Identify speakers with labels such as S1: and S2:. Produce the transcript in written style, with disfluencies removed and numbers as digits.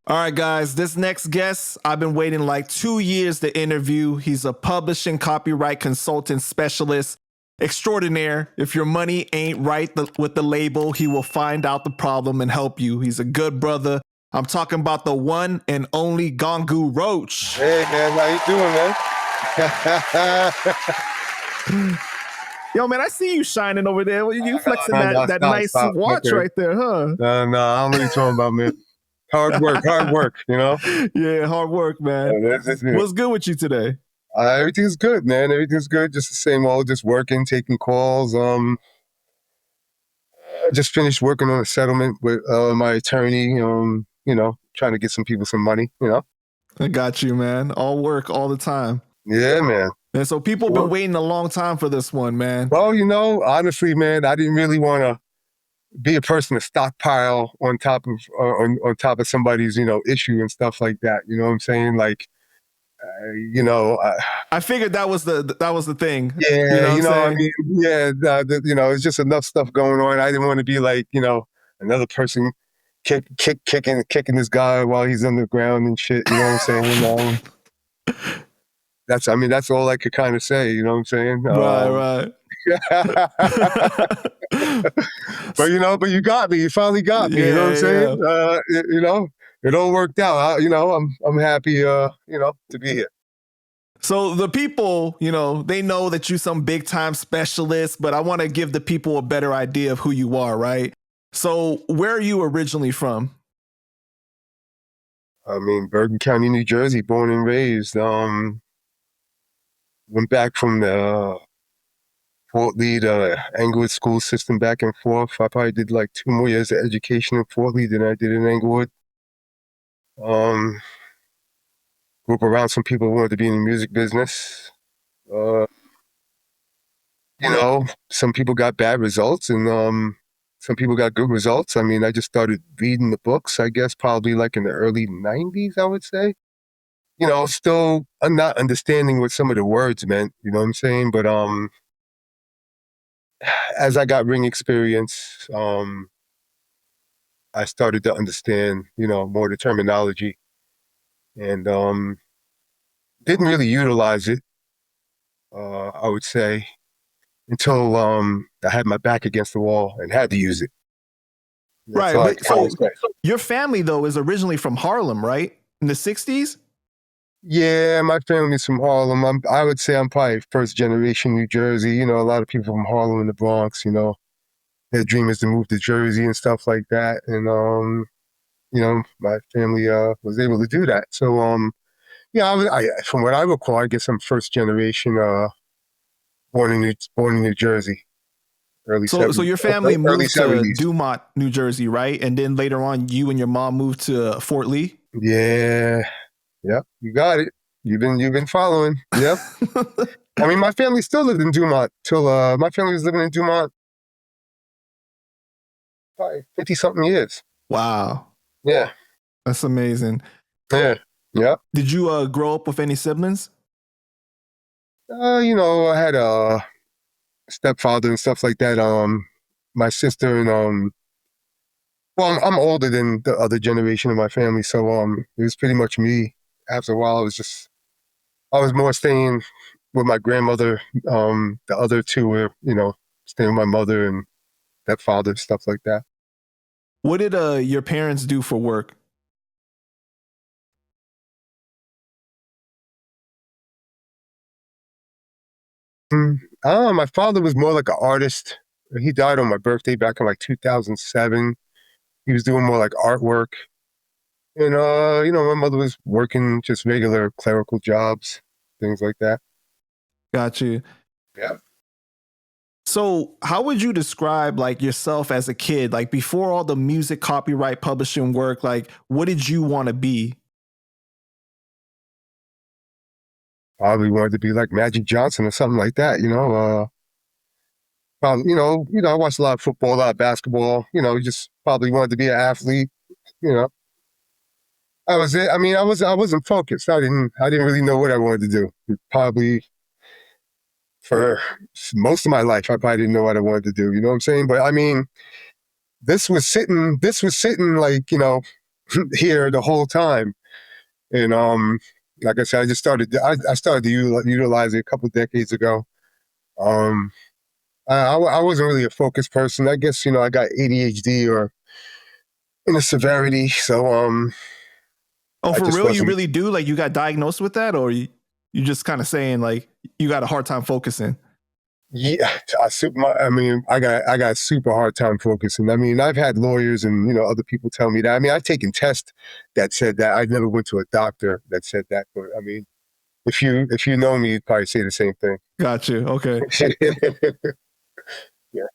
S1: All right, guys, this next guest, I've been waiting like 2 years to interview. He's a publishing copyright consultant specialist extraordinaire. If your money ain't right with the label, he will find out the problem and help you. He's a good brother. I'm talking about the one and only Gongu Roach.
S2: Hey, man, how you doing, man?
S1: Yo, man, I see you shining over there. You flexing that nice watch right there, huh?
S2: No, I don't know what you're talking about, man. Hard work, you know?
S1: Yeah, hard work, man. What's good with you today?
S2: Everything's good, man. Everything's good. Just the same old, just working, taking calls. I just finished working on a settlement with my attorney, trying to get some people some money,
S1: I got you, man. All work all the time.
S2: Yeah, man.
S1: And so people have been waiting a long time for this one, man.
S2: Well, honestly, man, I didn't really want to be a person to stockpile on top of somebody's, issue and stuff like that. You know what I'm saying? Like,
S1: I figured that was the thing.
S2: Yeah, it's just enough stuff going on. I didn't want to be like, another person kicking this guy while he's underground and shit. You know what I'm saying? That's all I could kind of say. You know what I'm saying?
S1: Right.
S2: But you got me. You finally got me.
S1: Yeah,
S2: you know what I'm saying? It all worked out. I'm happy. To be here.
S1: So the people, they know that you're some big time specialist, but I want to give the people a better idea of who you are, right? So where are you originally from?
S2: Bergen County, New Jersey, born and raised. Went back from the Fort Lee to Englewood school system back and forth. I probably did like 2 more years of education in Fort Lee than I did in Englewood. Grew up around some people who wanted to be in the music business. Some people got bad results and some people got good results. I just started reading the books, I guess, probably like in the early 90s, I would say. Still I'm not understanding what some of the words meant, you know what I'm saying? But as I got ring experience, I started to understand, more the terminology and didn't really utilize it, I would say, until I had my back against the wall and had to use it.
S1: Right. But so your family, though, is originally from Harlem, right? In the 60s?
S2: Yeah, my family's from Harlem. I would say I'm probably first generation New Jersey. A lot of people from Harlem and the Bronx, their dream is to move to Jersey and stuff like that. And, my family was able to do that. So, from what I recall, I guess I'm first generation born in New Jersey.
S1: So your family moved to Dumont, New Jersey, right? And then later on, you and your mom moved to Fort Lee?
S2: Yeah. Yep, you got it. You've been following. Yep. My family still lived in Dumont till my family was living in Dumont probably 50-something years.
S1: Wow.
S2: Yeah.
S1: That's amazing.
S2: Yeah. Yeah.
S1: Did you grow up with any siblings?
S2: I had a stepfather and stuff like that. My sister and well, I'm older than the other generation of my family, so it was pretty much me. After a while, I was more staying with my grandmother. The other two were, staying with my mother and stepfather, stuff like that.
S1: What did your parents do for work?
S2: My father was more like an artist. He died on my birthday back in like 2007. He was doing more like artwork. And, my mother was working just regular clerical jobs, things like that.
S1: Got you.
S2: Yeah.
S1: So how would you describe like yourself as a kid? Like before all the music copyright publishing work, like what did you want to be?
S2: Probably wanted to be like Magic Johnson or something like that, I watched a lot of football, a lot of basketball, just probably wanted to be an athlete, I wasn't focused. I didn't really know what I wanted to do. Probably for most of my life, I probably didn't know what I wanted to do. You know what I'm saying? But this was sitting like, here the whole time. And like I said, I started to utilize it a couple decades ago. Um, I wasn't really a focused person. I guess, I got ADHD or in a severity. So
S1: Oh,
S2: I
S1: for
S2: just
S1: real? You
S2: wasn't.
S1: really do? Like you got diagnosed with that, or you just kind of saying like you got a hard time focusing?
S2: Yeah, I mean, I got super hard time focusing. I mean, I've had lawyers and other people tell me that. I mean, I've taken tests that said that. I never went to a doctor that said that. But I mean, if you know me, you'd probably say the same thing.
S1: Got you. Okay.
S2: Yeah.